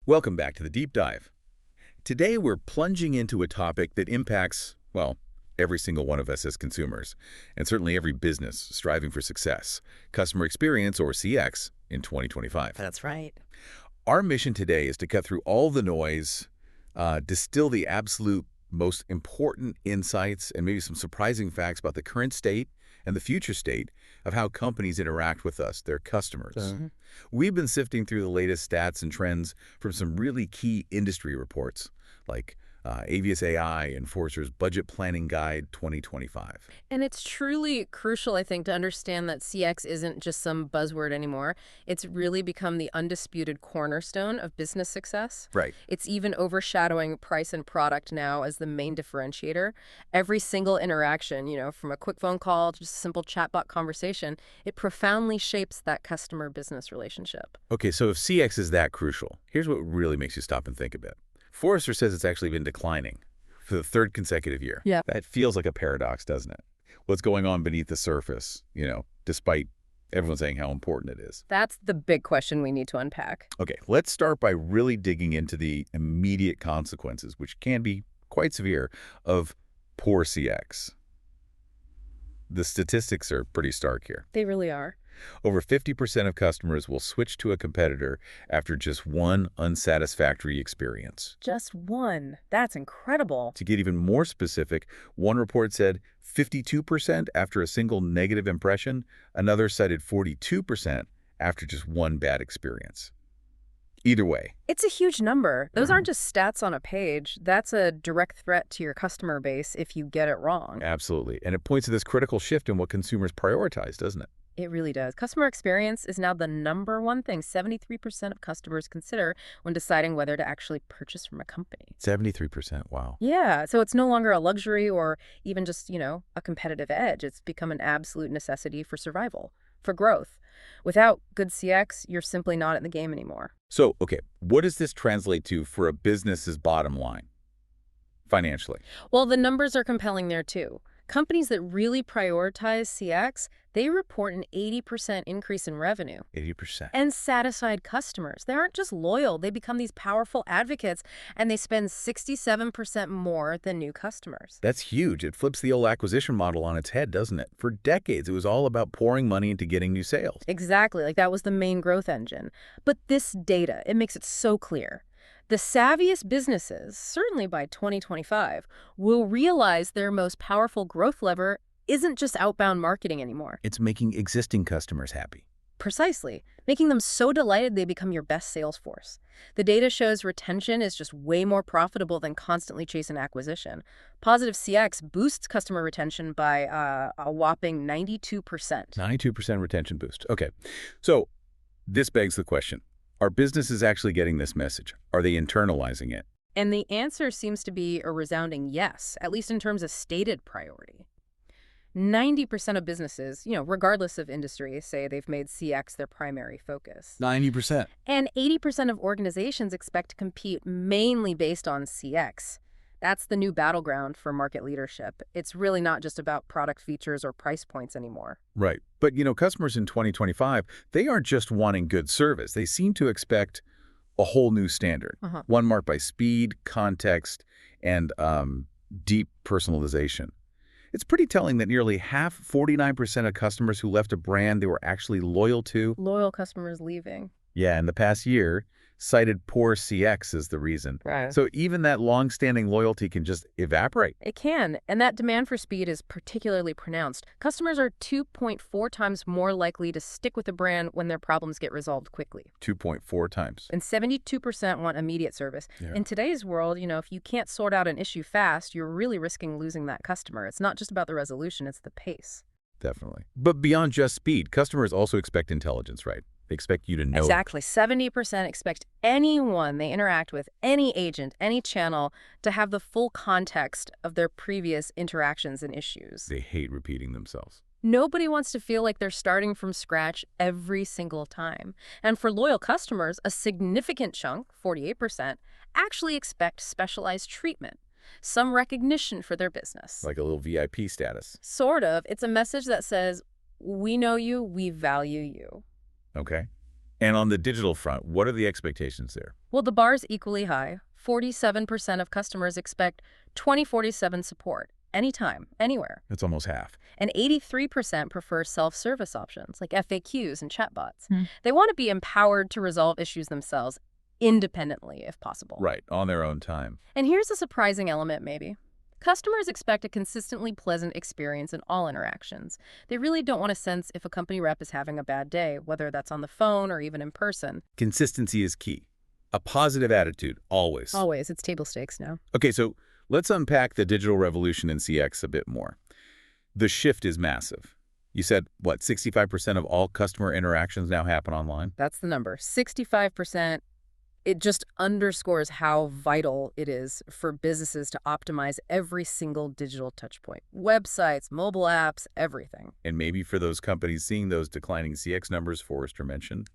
Welcome back to the Deep Dive. Today we're plunging into a topic that impacts, well, every single one of us as consumers, and certainly every business striving for success, customer experience, or CX, in 2025. That's right. Our mission today is to cut through all the noise, distill the absolute most important insights, and maybe some surprising facts about the current state and the future state of how companies interact with us, their customers. We've been sifting through the latest stats and trends from some really key industry reports, like Avius AI and Forrester's Budget Planning Guide 2025. And it's truly crucial, I think, to understand that CX isn't just some buzzword anymore. It's really become the undisputed cornerstone of business success. Right. It's even overshadowing price and product now as the main differentiator. Every single interaction, from a quick phone call to just a simple chatbot conversation, it profoundly shapes that customer-business relationship. Okay, so if CX is that crucial, here's what really makes you stop and think a bit. Forrester says it's actually been declining for the third consecutive year. Yeah. That feels like a paradox, doesn't it? What's going on beneath the surface, despite everyone saying how important it is? That's the big question we need to unpack. Okay, let's start by really digging into the immediate consequences, which can be quite severe, of poor CX. The statistics are pretty stark here. They really are. Over 50% of customers will switch to a competitor after just one unsatisfactory experience. Just one. That's incredible. To get even more specific, one report said 52% after a single negative impression, another cited 42% after just one bad experience. Either way, It's a huge number. Those aren't just stats on a page. That's a direct threat to your customer base if you get it wrong. absolutely. And it points to this critical shift in what consumers prioritize, doesn't it? It really does. Customer experience is now the number one thing 73% of customers consider when deciding whether to actually purchase from a company. 73%, wow. Yeah, so it's no longer a luxury or even just, a competitive edge. It's become an absolute necessity for survival, for growth. Without good CX, you're simply not in the game anymore. So, okay, what does this translate to for a business's bottom line, financially? Well, the numbers are compelling there too. Companies that really prioritize CX, they report an 80% increase in revenue. 80%. And satisfied customers. They aren't just loyal, they become these powerful advocates, and they spend 67% more than new customers. That's huge. It flips the old acquisition model on its head, doesn't it? For decades, it was all about pouring money into getting new sales. Exactly, like that was the main growth engine. But this data, it makes it so clear. The savviest businesses, certainly by 2025, will realize their most powerful growth lever isn't just outbound marketing anymore. It's making existing customers happy. Precisely, making them so delighted they become your best sales force. The data shows retention is just way more profitable than constantly chasing acquisition. Positive CX boosts customer retention by a whopping 92%. 92% retention boost. Okay, so this begs the question. Are businesses actually getting this message? Are they internalizing it? And the answer seems to be a resounding yes, at least in terms of stated priority. 90% of businesses, regardless of industry, say they've made CX their primary focus. 90%. And 80% of organizations expect to compete mainly based on CX. That's the new battleground for market leadership. It's really not just about product features or price points anymore. Right. But, customers in 2025, they aren't just wanting good service. They seem to expect a whole new standard, one marked by speed, context, and deep personalization. It's pretty telling that nearly half, 49% of customers who left a brand they were actually loyal to. Loyal customers leaving. Yeah, in the past year, cited poor CX as the reason. Right. So even that long-standing loyalty can just evaporate. It can, and that demand for speed is particularly pronounced. Customers are 2.4 times more likely to stick with a brand when their problems get resolved quickly. 2.4 times. And 72% want immediate service. Yeah. In today's world, if you can't sort out an issue fast, you're really risking losing that customer. It's not just about the resolution, it's the pace. Definitely. But beyond just speed, customers also expect intelligence, right? They expect you to know. Exactly. 70% expect anyone they interact with, any agent, any channel, to have the full context of their previous interactions and issues. They hate repeating themselves. Nobody wants to feel like they're starting from scratch every single time. And for loyal customers, a significant chunk, 48%, actually expect specialized treatment, some recognition for their business. Like a little VIP status. Sort of. It's a message that says, we know you, we value you. Okay. And on the digital front, what are the expectations there? Well, the bar's equally high. 47% of customers expect 2047 support, anytime, anywhere. That's almost half. And 83% prefer self-service options like FAQs and chatbots. They want to be empowered to resolve issues themselves independently, if possible. Right, on their own time. And here's a surprising element, maybe. Customers expect a consistently pleasant experience in all interactions. They really don't want to sense if a company rep is having a bad day, whether that's on the phone or even in person. Consistency is key. A positive attitude, always. Always. It's table stakes now. Okay, so let's unpack the digital revolution in CX a bit more. The shift is massive. You said, what, 65% of all customer interactions now happen online? That's the number. 65%. It just underscores how vital it is for businesses to optimize every single digital touchpoint. Websites, mobile apps, everything. And maybe for those companies seeing those declining CX numbers Forrester mentioned,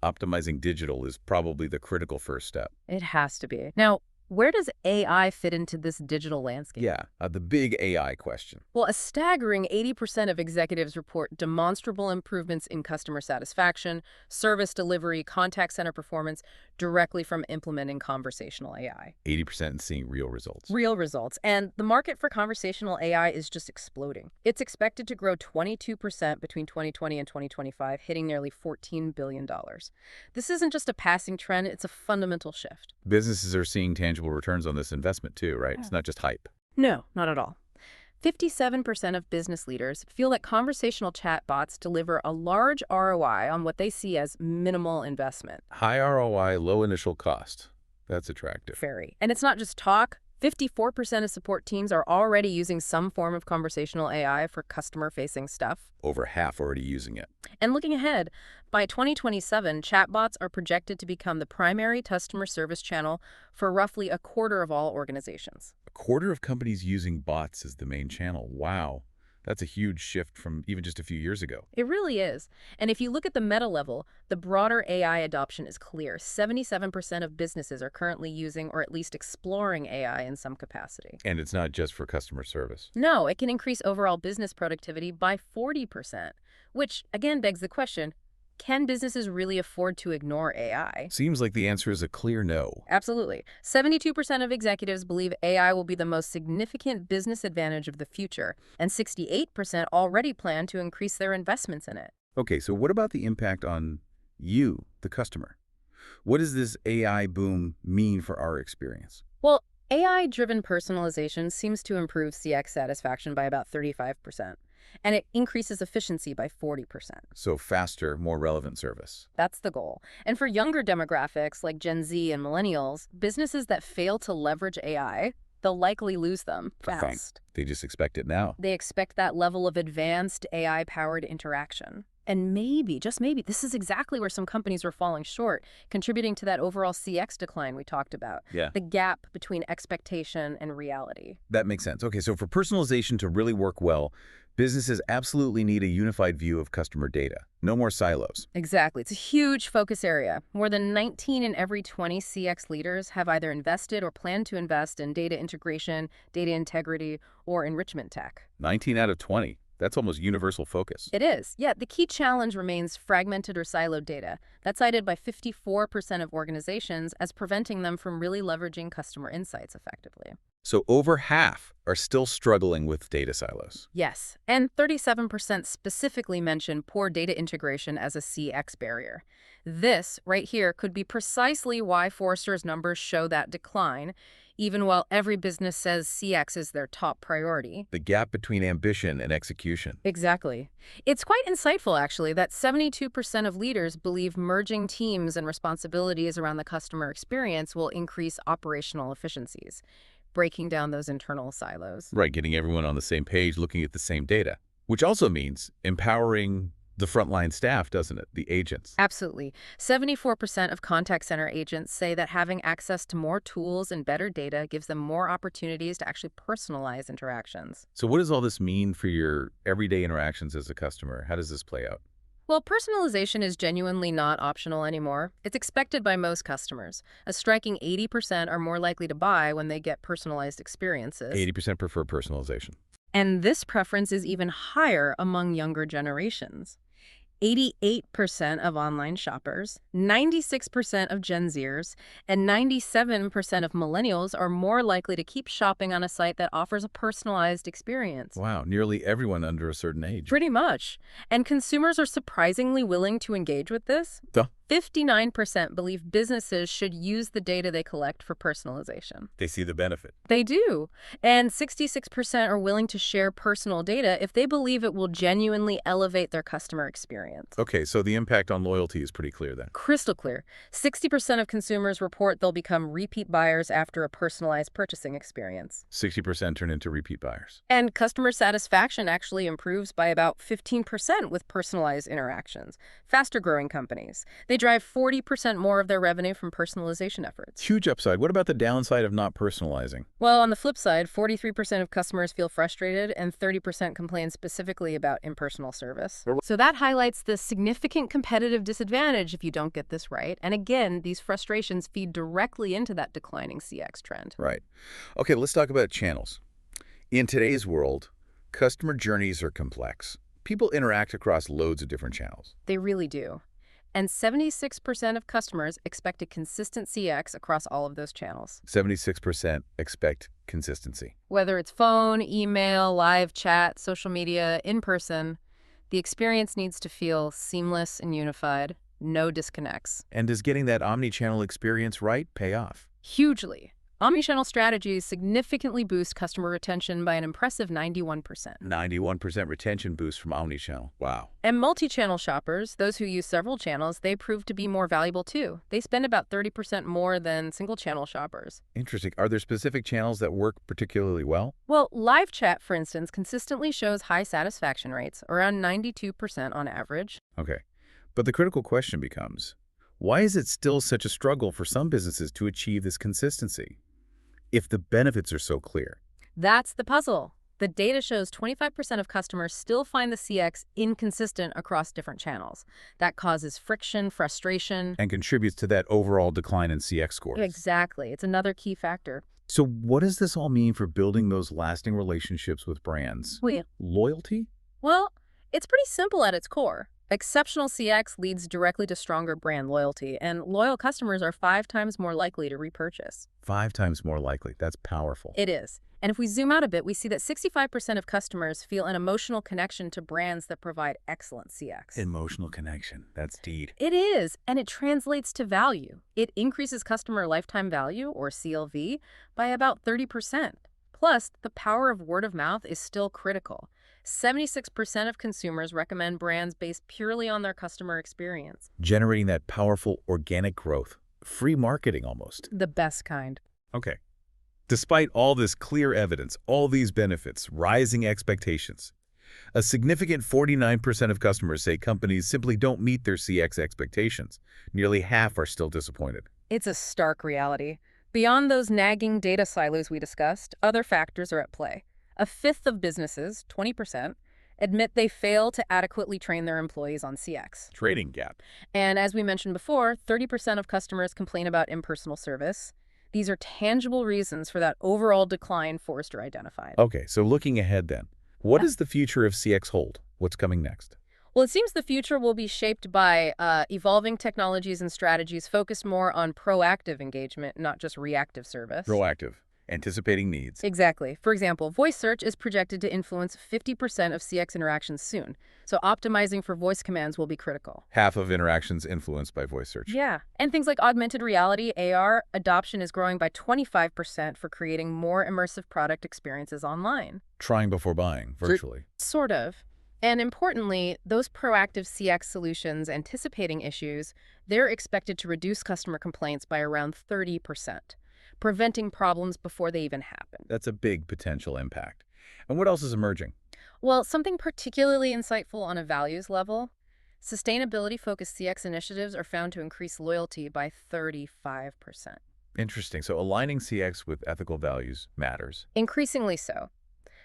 optimizing digital is probably the critical first step. It has to be. Now, where does AI fit into this digital landscape? Yeah, the big AI question. Well, a staggering 80% of executives report demonstrable improvements in customer satisfaction, service delivery, contact center performance directly from implementing conversational AI. 80% seeing real results. Real results. And the market for conversational AI is just exploding. It's expected to grow 22% between 2020 and 2025, hitting nearly $14 billion. This isn't just a passing trend, it's a fundamental shift. Businesses are seeing tangible returns on this investment too, right? It's not just hype. No, not at all. 57% of business leaders feel that conversational chatbots deliver a large ROI on what they see as minimal investment. High ROI, low initial cost. That's attractive. Very. And it's not just talk. 54% of support teams are already using some form of conversational AI for customer-facing stuff. Over half already using it. And looking ahead, by 2027, chatbots are projected to become the primary customer service channel for roughly a quarter of all organizations. A quarter of companies using bots as the main channel. Wow. That's a huge shift from even just a few years ago. It really is. And if you look at the meta level, the broader AI adoption is clear. 77% of businesses are currently using or at least exploring AI in some capacity. And it's not just for customer service. No, it can increase overall business productivity by 40%, which again begs the question, can businesses really afford to ignore AI? Seems like the answer is a clear no. Absolutely. 72% of executives believe AI will be the most significant business advantage of the future, and 68% already plan to increase their investments in it. Okay, so what about the impact on you, the customer? What does this AI boom mean for our experience? Well, AI-driven personalization seems to improve CX satisfaction by about 35%. And it increases efficiency by 40%. So faster, more relevant service. That's the goal. And for younger demographics like Gen Z and millennials, businesses that fail to leverage AI, they'll likely lose them fast. They just expect it now. They expect that level of advanced AI-powered interaction. And maybe, just maybe, this is exactly where some companies were falling short, contributing to that overall CX decline we talked about. Yeah. The gap between expectation and reality. That makes sense. Okay, so for personalization to really work well, businesses absolutely need a unified view of customer data. No more silos. Exactly. It's a huge focus area. More than 19 in every 20 CX leaders have either invested or plan to invest in data integration, data integrity, or enrichment tech. 19 out of 20. That's almost universal focus. It is. Yet the key challenge remains fragmented or siloed data. That's cited by 54% of organizations as preventing them from really leveraging customer insights effectively. So over half are still struggling with data silos. Yes, and 37% specifically mention poor data integration as a CX barrier. This, right here, could be precisely why Forrester's numbers show that decline, even while every business says CX is their top priority. The gap between ambition and execution. Exactly. It's quite insightful, actually, that 72% of leaders believe merging teams and responsibilities around the customer experience will increase operational efficiencies, breaking down those internal silos. Right, getting everyone on the same page, looking at the same data, which also means empowering the frontline staff, doesn't it? The agents. Absolutely. 74% of contact center agents say that having access to more tools and better data gives them more opportunities to actually personalize interactions. So what does all this mean for your everyday interactions as a customer? How does this play out? Well, personalization is genuinely not optional anymore. It's expected by most customers. A striking 80% are more likely to buy when they get personalized experiences. 80% prefer personalization. And this preference is even higher among younger generations. 88% of online shoppers, 96% of Gen Zers, and 97% of millennials are more likely to keep shopping on a site that offers a personalized experience. Wow, nearly everyone under a certain age. Pretty much. And consumers are surprisingly willing to engage with this. Duh. 59% believe businesses should use the data they collect for personalization. They see the benefit. They do. And 66% are willing to share personal data if they believe it will genuinely elevate their customer experience. Okay, so the impact on loyalty is pretty clear then. Crystal clear. 60% of consumers report they'll become repeat buyers after a personalized purchasing experience. 60% turn into repeat buyers. And customer satisfaction actually improves by about 15% with personalized interactions. Faster-growing companies, they drive 40% more of their revenue from personalization efforts. Huge upside. What about the downside of not personalizing? Well, on the flip side, 43% of customers feel frustrated and 30% complain specifically about impersonal service. So that highlights the significant competitive disadvantage if you don't get this right. And again, these frustrations feed directly into that declining CX trend. Right. Okay, let's talk about channels. In today's world, customer journeys are complex. People interact across loads of different channels. They really do. And 76% of customers expect a consistent CX across all of those channels. 76% expect consistency. Whether it's phone, email, live chat, social media, in person, the experience needs to feel seamless and unified, no disconnects. And does getting that omni-channel experience right pay off? Hugely. Omnichannel strategies significantly boost customer retention by an impressive 91%. 91% retention boost from omni-channel. Wow. And multi-channel shoppers, those who use several channels, they prove to be more valuable too. They spend about 30% more than single-channel shoppers. Interesting. Are there specific channels that work particularly well? Well, live chat, for instance, consistently shows high satisfaction rates, around 92% on average. Okay. But the critical question becomes, why is it still such a struggle for some businesses to achieve this consistency if the benefits are so clear? That's the puzzle. The data shows 25% of customers still find the CX inconsistent across different channels. That causes friction, frustration. And contributes to that overall decline in CX scores. Exactly. It's another key factor. So what does this all mean for building those lasting relationships with brands? Loyalty? Well, it's pretty simple at its core. Exceptional CX leads directly to stronger brand loyalty, and loyal customers are 5 times more likely to repurchase. 5 times more likely. That's powerful. It is. And if we zoom out a bit, we see that 65% of customers feel an emotional connection to brands that provide excellent CX. Emotional connection. That's deed. It is, and it translates to value. It increases customer lifetime value, or CLV, by about 30%. Plus, the power of word of mouth is still critical. 76% of consumers recommend brands based purely on their customer experience. Generating that powerful organic growth. Free marketing almost. The best kind. Okay. Despite all this clear evidence, all these benefits, rising expectations, a significant 49% of customers say companies simply don't meet their CX expectations. Nearly half are still disappointed. It's a stark reality. Beyond those nagging data silos we discussed, other factors are at play. A fifth of businesses, 20%, admit they fail to adequately train their employees on CX. Trading gap. And as we mentioned before, 30% of customers complain about impersonal service. These are tangible reasons for that overall decline Forrester identified. Okay, so looking ahead then, what does the future of CX hold? What's coming next? Well, it seems the future will be shaped by evolving technologies and strategies focused more on proactive engagement, not just reactive service. Proactive. Anticipating needs. Exactly. For example, voice search is projected to influence 50% of CX interactions soon, so optimizing for voice commands will be critical. Half of interactions influenced by voice search. Yeah. And things like augmented reality, AR, adoption is growing by 25% for creating more immersive product experiences online. Trying before buying, virtually. Sort of. And importantly, those proactive CX solutions anticipating issues, they're expected to reduce customer complaints by around 30%. Preventing problems before they even happen. That's a big potential impact. And what else is emerging? Well, something particularly insightful on a values level, sustainability-focused CX initiatives are found to increase loyalty by 35%. Interesting. So aligning CX with ethical values matters. Increasingly so.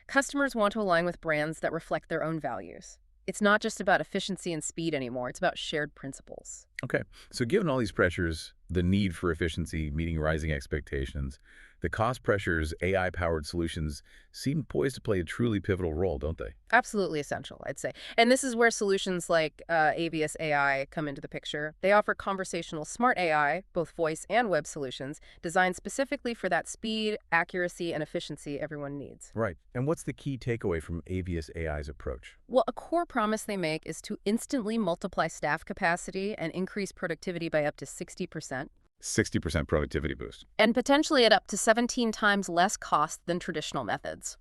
Customers want to align with brands that reflect their own values. It's not just about efficiency and speed anymore, it's about shared principles. Okay, so given all these pressures, the need for efficiency, meeting rising expectations, the cost pressures, AI-powered solutions seem poised to play a truly pivotal role, don't they? Absolutely essential, I'd say. And this is where solutions like Avius AI come into the picture. They offer conversational smart AI, both voice and web solutions, designed specifically for that speed, accuracy, and efficiency everyone needs. Right. And what's the key takeaway from Avius AI's approach? Well, a core promise they make is to instantly multiply staff capacity and increase productivity by up to 60%, 60% productivity boost. and potentially at up to 17 times less cost than traditional methods.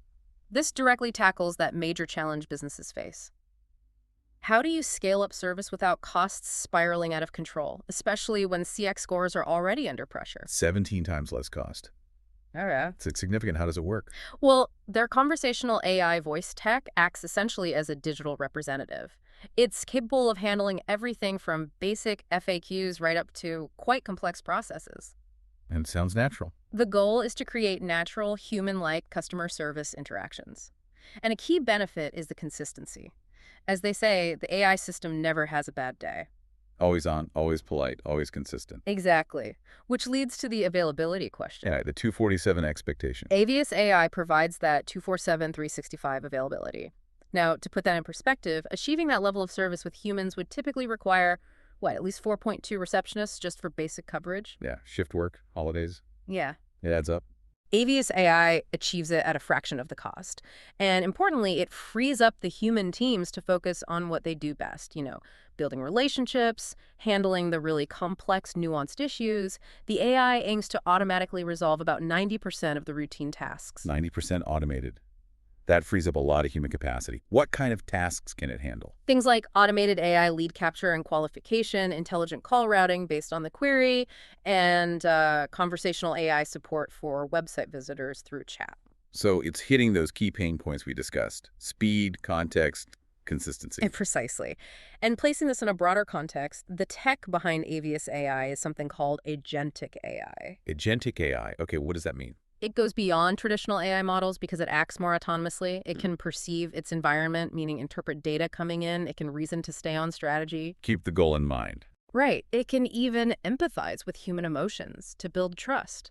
This directly tackles that major challenge businesses face. How do you scale up service without costs spiraling out of control, especially when CX scores are already under pressure? 17 times less cost. All right. It's significant. How does it work? Well, their conversational AI voice tech acts essentially as a digital representative. It's capable of handling everything from basic FAQs right up to quite complex processes. And it sounds natural. The goal is to create natural, human-like customer service interactions. And a key benefit is the consistency. As they say, the AI system never has a bad day. Always on, always polite, always consistent. Exactly, which leads to the availability question. Yeah, the 247 expectation. Avius AI provides that 24/7, 365 availability. Now, to put that in perspective, achieving that level of service with humans would typically require, at least 4.2 receptionists just for basic coverage? Yeah, shift work, holidays. Yeah. It adds up. Avius AI achieves it at a fraction of the cost. And importantly, it frees up the human teams to focus on what they do best, building relationships, handling the really complex, nuanced issues. The AI aims to automatically resolve about 90% of the routine tasks. 90% automated. That frees up a lot of human capacity. What kind of tasks can it handle? Things like automated AI lead capture and qualification, intelligent call routing based on the query, and conversational AI support for website visitors through chat. So it's hitting those key pain points we discussed. Speed, context, consistency. Precisely. And placing this in a broader context, the tech behind Avius AI is something called agentic AI. Agentic AI. Okay, what does that mean? It goes beyond traditional AI models because it acts more autonomously. It can perceive its environment, meaning interpret data coming in. It can reason to stay on strategy. Keep the goal in mind. Right. It can even empathize with human emotions to build trust.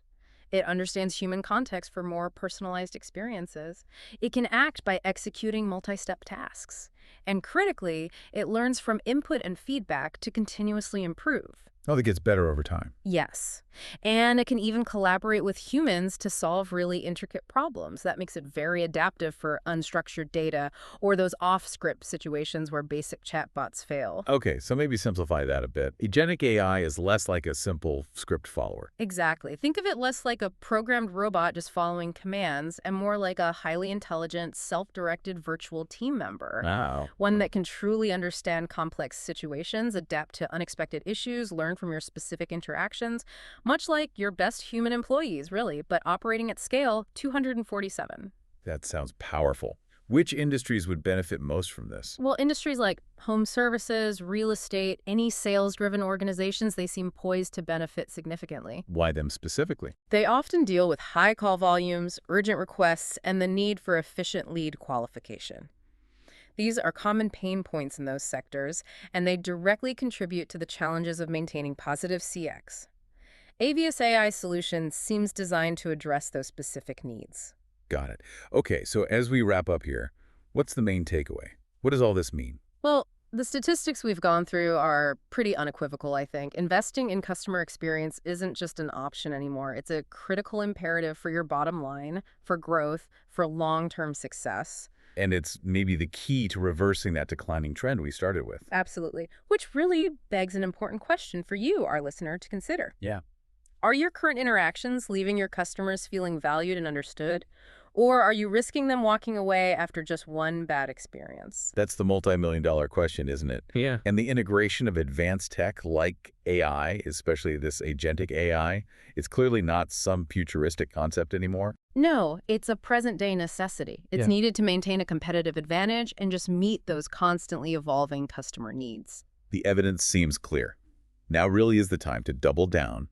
It understands human context for more personalized experiences. It can act by executing multi-step tasks. And critically, it learns from input and feedback to continuously improve. Oh, that gets better over time. Yes. And it can even collaborate with humans to solve really intricate problems. That makes it very adaptive for unstructured data or those off-script situations where basic chatbots fail. Okay, so maybe simplify that a bit. Agentic AI is less like a simple script follower. Exactly. Think of it less like a programmed robot just following commands and more like a highly intelligent, self-directed virtual team member. Wow. One that can truly understand complex situations, adapt to unexpected issues, learn from your specific interactions, much like your best human employees, really, but operating at scale, 247. That sounds powerful. Which industries would benefit most from this? Well, industries like home services, real estate, any sales-driven organizations, they seem poised to benefit significantly. Why them specifically? They often deal with high call volumes, urgent requests, and the need for efficient lead qualification. These are common pain points in those sectors, and they directly contribute to the challenges of maintaining positive CX. Avius AI Solutions seems designed to address those specific needs. Got it. Okay, so as we wrap up here, what's the main takeaway? What does all this mean? Well, the statistics we've gone through are pretty unequivocal, I think. Investing in customer experience isn't just an option anymore. It's a critical imperative for your bottom line, for growth, for long-term success. And it's maybe the key to reversing that declining trend we started with. Absolutely. Which really begs an important question for you, our listener, to consider. Yeah. Are your current interactions leaving your customers feeling valued and understood? Or are you risking them walking away after just one bad experience? That's the multi-million-dollar question, isn't it? Yeah. And the integration of advanced tech like AI, especially this agentic AI, it's clearly not some futuristic concept anymore. No, it's a present-day necessity. It's needed to maintain a competitive advantage and just meet those constantly evolving customer needs. The evidence seems clear. Now really is the time to double down,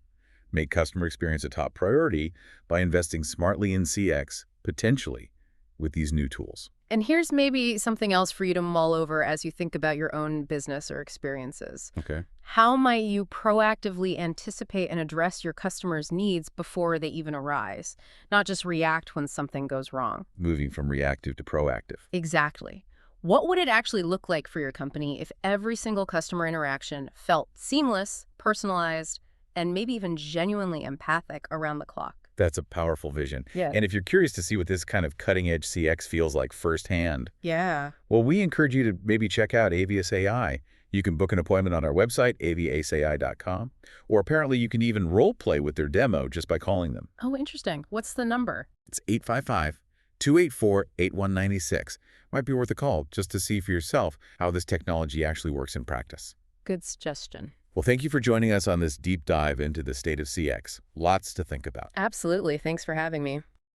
make customer experience a top priority by investing smartly in CX, potentially with these new tools. And here's maybe something else for you to mull over as you think about your own business or experiences. Okay. How might you proactively anticipate and address your customers' needs before they even arise, not just react when something goes wrong? Moving from reactive to proactive. Exactly. What would it actually look like for your company if every single customer interaction felt seamless, personalized, and maybe even genuinely empathic around the clock? That's a powerful vision. Yeah. And if you're curious to see what this kind of cutting-edge CX feels like firsthand, Yeah. well, we encourage you to maybe check out Avius AI. You can book an appointment on our website, aviasai.com, or apparently you can even role-play with their demo just by calling them. Oh, interesting. What's the number? It's 855-284-8196. Might be worth a call just to see for yourself how this technology actually works in practice. Good suggestion. Well, thank you for joining us on this deep dive into the state of CX. Lots to think about. Absolutely. Thanks for having me.